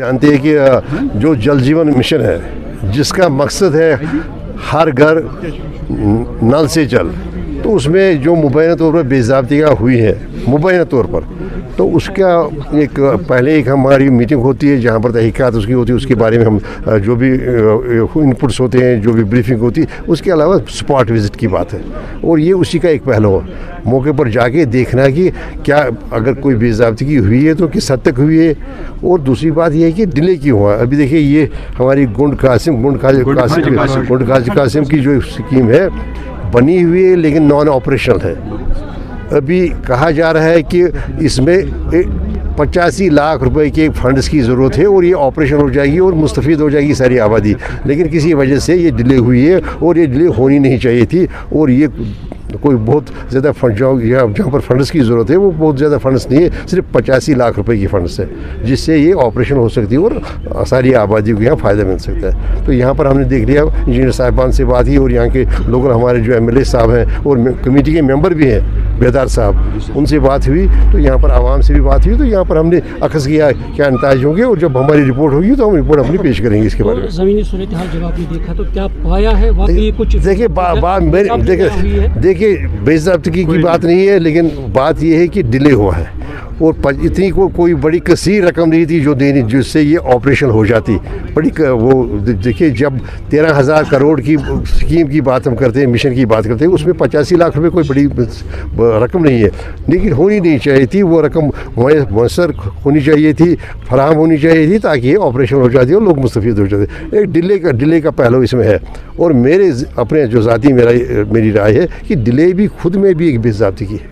जानते हैं कि जो जल जीवन मिशन है, जिसका मकसद है हर घर नल से जल, तो उसमें जो मुबैना तौर पर बेज़ाब्तियाँ हुई है मुबैना तौर पर, तो उसका एक पहले एक हमारी मीटिंग होती है जहाँ पर तहकीकात उसकी होती है, उसके बारे में हम जो भी इनपुट्स होते हैं, जो भी ब्रीफिंग होती है, उसके अलावा स्पॉट विज़िट की बात है। और ये उसी का एक पहलू है, मौके पर जाके देखना कि क्या अगर कोई बेज़ाब्तगी हुई है तो किस हद तक हुई है। और दूसरी बात यह है कि डिले क्यों हुआ। अभी देखिए ये हमारी गुंड कासिम की जो स्कीम है बनी हुई है लेकिन नॉन ऑपरेशनल है। अभी कहा जा रहा है कि इसमें 85 लाख रुपए के फंड्स की ज़रूरत है और ये ऑपरेशन हो जाएगी और मुस्तफ़ीद हो जाएगी सारी आबादी, लेकिन किसी वजह से ये डिले हुई है और ये डिले होनी नहीं चाहिए थी। और ये कोई बहुत ज़्यादा फंड जहाँ पर फंड्स की ज़रूरत है वो बहुत ज़्यादा फंड्स नहीं है, सिर्फ 85 लाख रुपए की फंड्स है, जिससे ये ऑपरेशन हो सकती है और सारी आबादी को यहाँ फ़ायदा मिल सकता है। तो यहाँ पर हमने देख लिया, इंजीनियर साहिबान से बात की और यहाँ के लोकल हमारे जो MLA साहब हैं और कमेटी के मेंबर भी हैं बेदार साहब, उनसे बात हुई, तो यहाँ पर आवाम से भी बात हुई। तो यहाँ पर हमने अखज़ किया क्या नताइज होंगे और जब हमारी रिपोर्ट होगी तो हम रिपोर्ट अपनी पेश करेंगे इसके बारे में। ज़मीनी सूरत हाल जब आपने देखा तो क्या पाया है वाकई कुछ? देखिए बेज़ाब्तगी की बात नहीं है, लेकिन बात यह है कि डिले हुआ है और इतनी कोई बड़ी कसीर रकम नहीं थी जो देनी जिससे ये ऑपरेशन हो जाती बड़ी वो। देखिए जब 13,000 करोड़ की स्कीम की बात हम करते हैं, मिशन की बात करते हैं, उसमें 85 लाख रुपए कोई बड़ी रकम नहीं है, लेकिन होनी नहीं चाहिए थी वो रकम, मुयसर होनी चाहिए थी, फराहम होनी चाहिए थी, ताकि ये ऑपरेशन हो जाती और लोग मुस्तफ़ीद हो जाते। एक डिले का पहलू इसमें है। और मेरे अपने जो ज़ाती मेरी राय है कि डिले भी खुद में भी एक बेज़ाब्तगी है।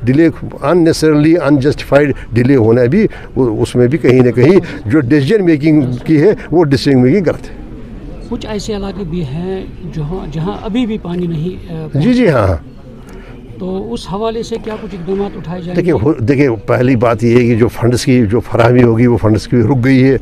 डिले अननेसेसरली अनजस्टिफाइड डिले होना भी उसमें भी कहीं ना कहीं जो डिसीजन मेकिंग की है वो डिसीजन मेकिंग गलत है। कुछ ऐसे इलाके भी हैं जहाँ अभी भी पानी नहीं जी हाँ। तो उस हवाले से क्या कुछ इक़दाम उठाए जाएंगे? देखिए पहली बात ये है कि जो फंड्स की जो फराहमी होगी वो फंड्स की रुक गई है।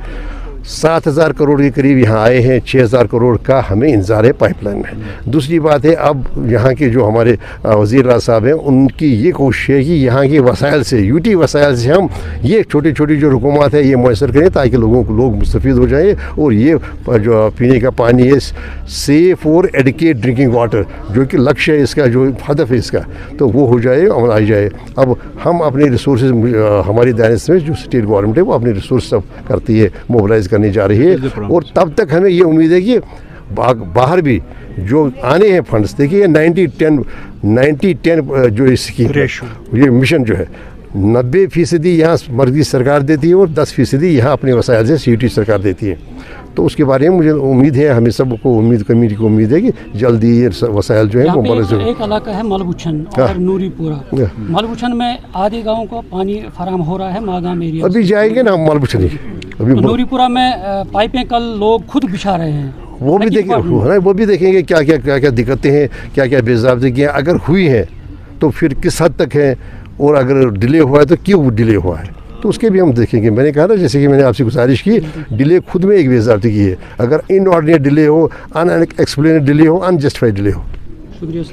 7,000 करोड़ के करीब यहाँ आए हैं, 6,000 करोड़ का हमें इंतज़ार है पाइपलाइन में। दूसरी बात है अब यहाँ के जो हमारे वज़ीर राज साहब हैं उनकी ये कोशिश है कि यहाँ के वसाइल से यूटी वसाइल से हम ये छोटी छोटी जो रुकूमात है ये मुयसर करें ताकि लोग मुस्तफ़ीद हो जाएँ और ये जो पीने का पानी है सेफ़ और एडिकेट ड्रिंकिंग वाटर जो कि लक्ष्य है इसका, जो हदफ है इसका, तो वो हो जाए और आ जाए। अब हम अपने रिसोर्स हमारी दायरे में जो स्टेट गवर्नमेंट है वो अपने रिसोर्स सब करती है, मोबिलाइज करने जा रही है। और तब तक हमें ये उम्मीद है कि बाहर भी जो आने हैं फंड्स, देखिए 90-10 जो इसकी ये मिशन जो है 90% यहाँ मर्कज़ी सरकार देती है और 10% यहाँ अपने वसाइल से CUT सरकार देती है। तो उसके बारे में मुझे उम्मीद है, हमें सबको कमेटी को उम्मीद है कि जल्दी ये वसाइल जो है वो एक इलाका है मलबुछन और नूरीपुरा। मलबुछन में आधे गाँव को पानी फराहम हो रहा है मागाम एरिया। अभी जाएंगे ना मलबुछन ही। अभी नूरीपुरा में पाइपें कल लोग खुद बिछा रहे हैं, वो भी देखेंगे क्या क्या दिक्कतें हैं, क्या क्या बेज़ाब्तगियाँ अगर हुई हैं तो फिर किस हद तक है, और अगर डिले हुआ है तो क्यों डिले हुआ है, तो उसके भी हम देखेंगे। मैंने कहा ना, जैसे कि मैंने आपसे गुजारिश की, डिले खुद में एक बेज़ाब्तगी है। अगर इनऑर्डिनेट डिले हो, अनएक्सप्लेनेड डिले हो, अनजस्टिफाइड डिले हो। शुक्रिया।